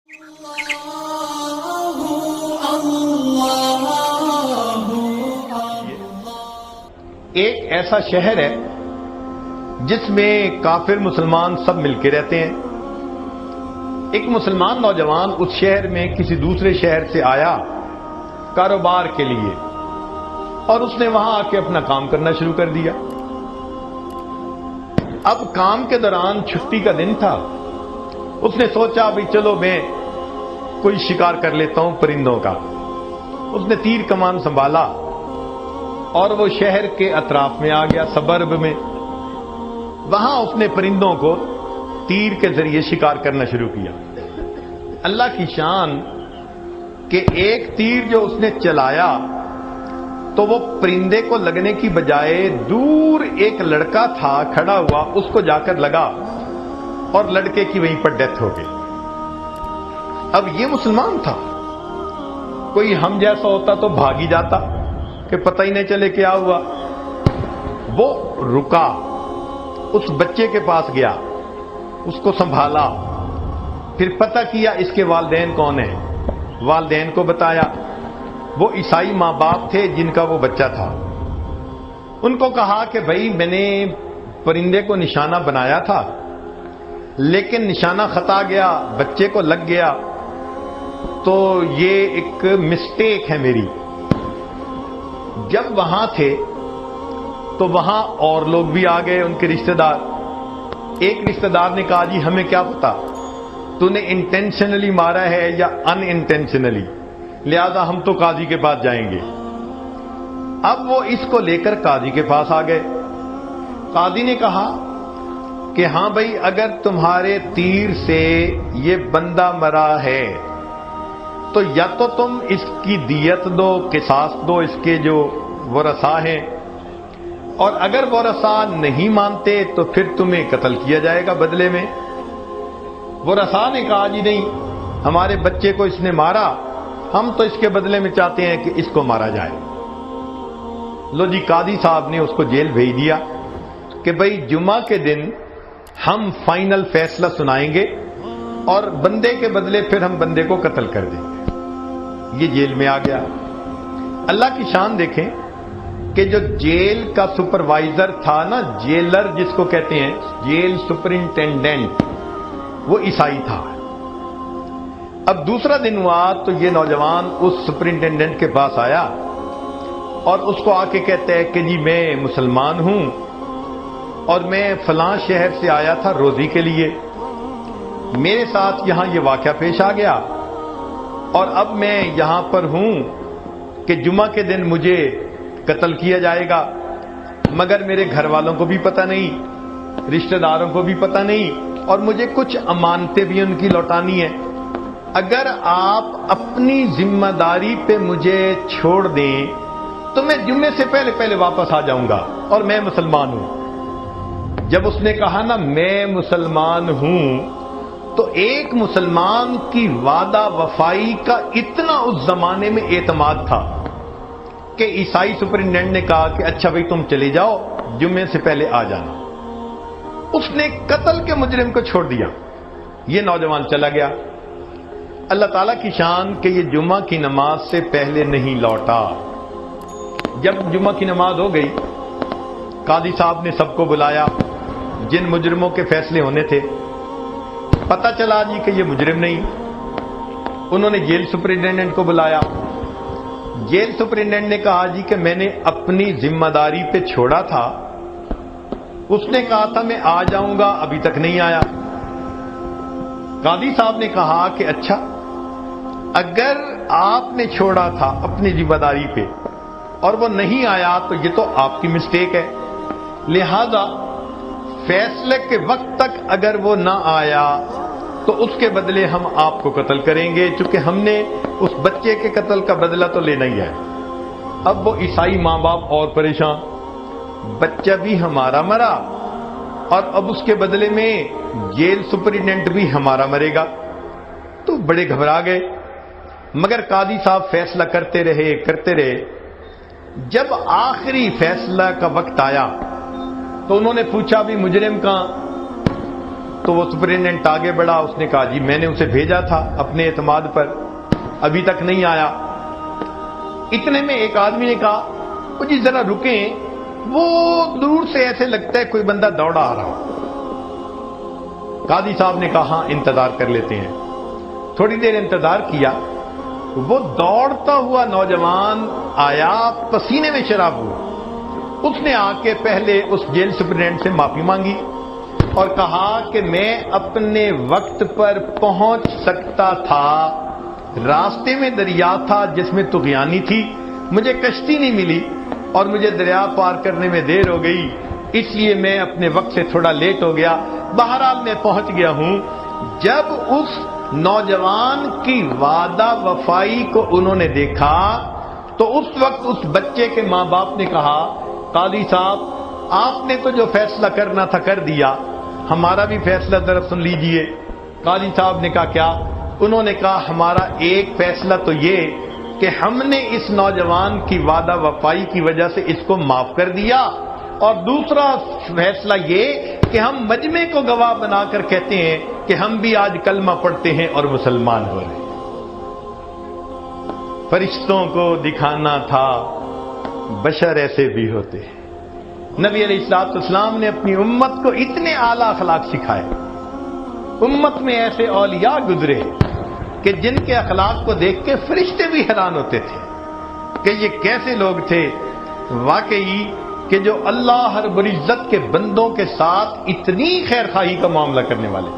ایک ایسا شہر ہے جس میں کافر مسلمان سب مل کے رہتے ہیں. ایک مسلمان نوجوان اس شہر میں کسی دوسرے شہر سے آیا کاروبار کے لیے، اور اس نے وہاں آ کے اپنا کام کرنا شروع کر دیا. اب کام کے دوران چھٹی کا دن تھا. اس نے سوچا بھئی چلو میں کوئی شکار کر لیتا ہوں پرندوں کا. اس نے تیر کمان سنبھالا اور وہ شہر کے اطراف میں آ گیا، سبرب میں. وہاں اس نے پرندوں کو تیر کے ذریعے شکار کرنا شروع کیا. اللہ کی شان کہ ایک تیر جو اس نے چلایا تو وہ پرندے کو لگنے کی بجائے دور ایک لڑکا تھا کھڑا ہوا، اس کو جا کر لگا اور لڑکے کی وہیں پر ڈیتھ ہو گئی. اب یہ مسلمان تھا. کوئی ہم جیسا ہوتا تو بھاگ ہی جاتا کہ پتہ ہی نہیں چلے کیا ہوا. وہ رکا، اس بچے کے پاس گیا، اس کو سنبھالا، پھر پتہ کیا اس کے والدین کون ہیں. والدین کو بتایا. وہ عیسائی ماں باپ تھے جن کا وہ بچہ تھا. ان کو کہا کہ بھائی میں نے پرندے کو نشانہ بنایا تھا لیکن نشانہ خطا گیا، بچے کو لگ گیا، تو یہ ایک مسٹیک ہے میری. جب وہاں تھے تو وہاں اور لوگ بھی آ گئے، ان کے رشتہ دار. ایک رشتہ دار نے کہا جی ہمیں کیا پتا تو نے انٹینشنلی مارا ہے یا ان انٹینشنلی، لہذا ہم تو قاضی کے پاس جائیں گے. اب وہ اس کو لے کر قاضی کے پاس آ گئے. قاضی نے کہا کہ ہاں بھائی اگر تمہارے تیر سے یہ بندہ مرا ہے تو یا تو تم اس کی دیت دو، قصاص دو اس کے جو ورثاء ہیں، اور اگر ورثاء نہیں مانتے تو پھر تمہیں قتل کیا جائے گا بدلے میں. ورثاء نے کہا جی نہیں، ہمارے بچے کو اس نے مارا، ہم تو اس کے بدلے میں چاہتے ہیں کہ اس کو مارا جائے. لو جی قاضی صاحب نے اس کو جیل بھیج دیا کہ بھئی جمعہ کے دن ہم فائنل فیصلہ سنائیں گے اور بندے کے بدلے پھر ہم بندے کو قتل کر دیں گے. یہ جیل میں آ گیا. اللہ کی شان دیکھیں کہ جو جیل کا سپروائزر تھا نا، جیلر جس کو کہتے ہیں، جیل سپرنٹینڈنٹ، وہ عیسائی تھا. اب دوسرا دن ہوا تو یہ نوجوان اس سپرنٹینڈنٹ کے پاس آیا اور اس کو آ کے کہتا ہے کہ جی میں مسلمان ہوں اور میں فلاں شہر سے آیا تھا روزی کے لیے، میرے ساتھ یہاں یہ واقعہ پیش آ گیا اور اب میں یہاں پر ہوں کہ جمعہ کے دن مجھے قتل کیا جائے گا، مگر میرے گھر والوں کو بھی پتہ نہیں، رشتہ داروں کو بھی پتہ نہیں، اور مجھے کچھ امانتیں بھی ان کی لوٹانی ہیں. اگر آپ اپنی ذمہ داری پہ مجھے چھوڑ دیں تو میں جمعے سے پہلے پہلے واپس آ جاؤں گا اور میں مسلمان ہوں. جب اس نے کہا نا میں مسلمان ہوں تو ایک مسلمان کی وعدہ وفائی کا اتنا اس زمانے میں اعتماد تھا کہ عیسائی سپرنٹینڈنٹ نے کہا کہ اچھا بھائی تم چلے جاؤ، جمعے سے پہلے آ جانا. اس نے قتل کے مجرم کو چھوڑ دیا. یہ نوجوان چلا گیا. اللہ تعالیٰ کی شان کہ یہ جمعہ کی نماز سے پہلے نہیں لوٹا. جب جمعہ کی نماز ہو گئی، قاضی صاحب نے سب کو بلایا جن مجرموں کے فیصلے ہونے تھے. پتہ چلا جی کہ یہ مجرم نہیں. انہوں نے جیل سپرنٹینڈنٹ کو بلایا. جیل سپرنٹینڈنٹ نے کہا جی کہ میں نے اپنی ذمہ داری پہ چھوڑا تھا، اس نے کہا تھا میں آ جاؤں گا، ابھی تک نہیں آیا. قاضی صاحب نے کہا کہ اچھا اگر آپ نے چھوڑا تھا اپنی ذمہ داری پہ اور وہ نہیں آیا تو یہ تو آپ کی مسٹیک ہے، لہذا فیصلے کے وقت تک اگر وہ نہ آیا تو اس کے بدلے ہم آپ کو قتل کریں گے، چونکہ ہم نے اس بچے کے قتل کا بدلہ تو لینا ہی ہے. اب وہ عیسائی ماں باپ اور پریشان، بچہ بھی ہمارا مرا اور اب اس کے بدلے میں جیل سپرنٹینڈنٹ بھی ہمارا مرے گا. تو بڑے گھبرا گئے. مگر قاضی صاحب فیصلہ کرتے رہے. جب آخری فیصلہ کا وقت آیا تو انہوں نے پوچھا بھی مجرم کہاں؟ تو وہ سپرنٹینڈنٹ آگے بڑھا، اس نے کہا جی میں نے اسے بھیجا تھا اپنے اعتماد پر، ابھی تک نہیں آیا۔ اتنے میں ایک آدمی نے کہا وہ جی ذرا رکیں، وہ دور سے ایسے لگتا ہے کوئی بندہ دوڑا آ رہا۔ قاضی صاحب نے کہا ہاں انتظار کر لیتے ہیں۔ تھوڑی دیر انتظار کیا، وہ دوڑتا ہوا نوجوان آیا، پسینے میں شراب ہوا۔ اس نے آ کے پہلے اس جیل سپرنٹینڈنٹ سے معافی مانگی اور کہا کہ میں اپنے وقت پر پہنچ سکتا تھا، راستے میں دریا تھا جس میں طغیانی تھی، مجھے کشتی نہیں ملی اور مجھے دریا پار کرنے میں دیر ہو گئی، اس لیے میں اپنے وقت سے تھوڑا لیٹ ہو گیا، بہرحال میں پہنچ گیا ہوں۔ جب اس نوجوان کی وعدہ وفائی کو انہوں نے دیکھا تو اس وقت اس بچے کے ماں باپ نے کہا قاضی صاحب آپ نے تو جو فیصلہ کرنا تھا کر دیا، ہمارا بھی فیصلہ ذرا سن لیجئے۔ قاضی صاحب نے کہا کیا؟ انہوں نے کہا ہمارا ایک فیصلہ تو یہ کہ ہم نے اس نوجوان کی وعدہ وفائی کی وجہ سے اس کو معاف کر دیا، اور دوسرا فیصلہ یہ کہ ہم مجمع کو گواہ بنا کر کہتے ہیں کہ ہم بھی آج کلمہ پڑھتے ہیں اور مسلمان ہو رہے ہیں۔ فرشتوں کو دکھانا تھا بشر ایسے بھی ہوتے ہیں۔ نبی علیہ السلام نے اپنی امت کو اتنے اعلیٰ اخلاق سکھائے، امت میں ایسے اولیاء گزرے کہ جن کے اخلاق کو دیکھ کے فرشتے بھی حیران ہوتے تھے کہ یہ کیسے لوگ تھے واقعی کہ جو اللہ رب العزت کے بندوں کے ساتھ اتنی خیر خواہی کا معاملہ کرنے والے۔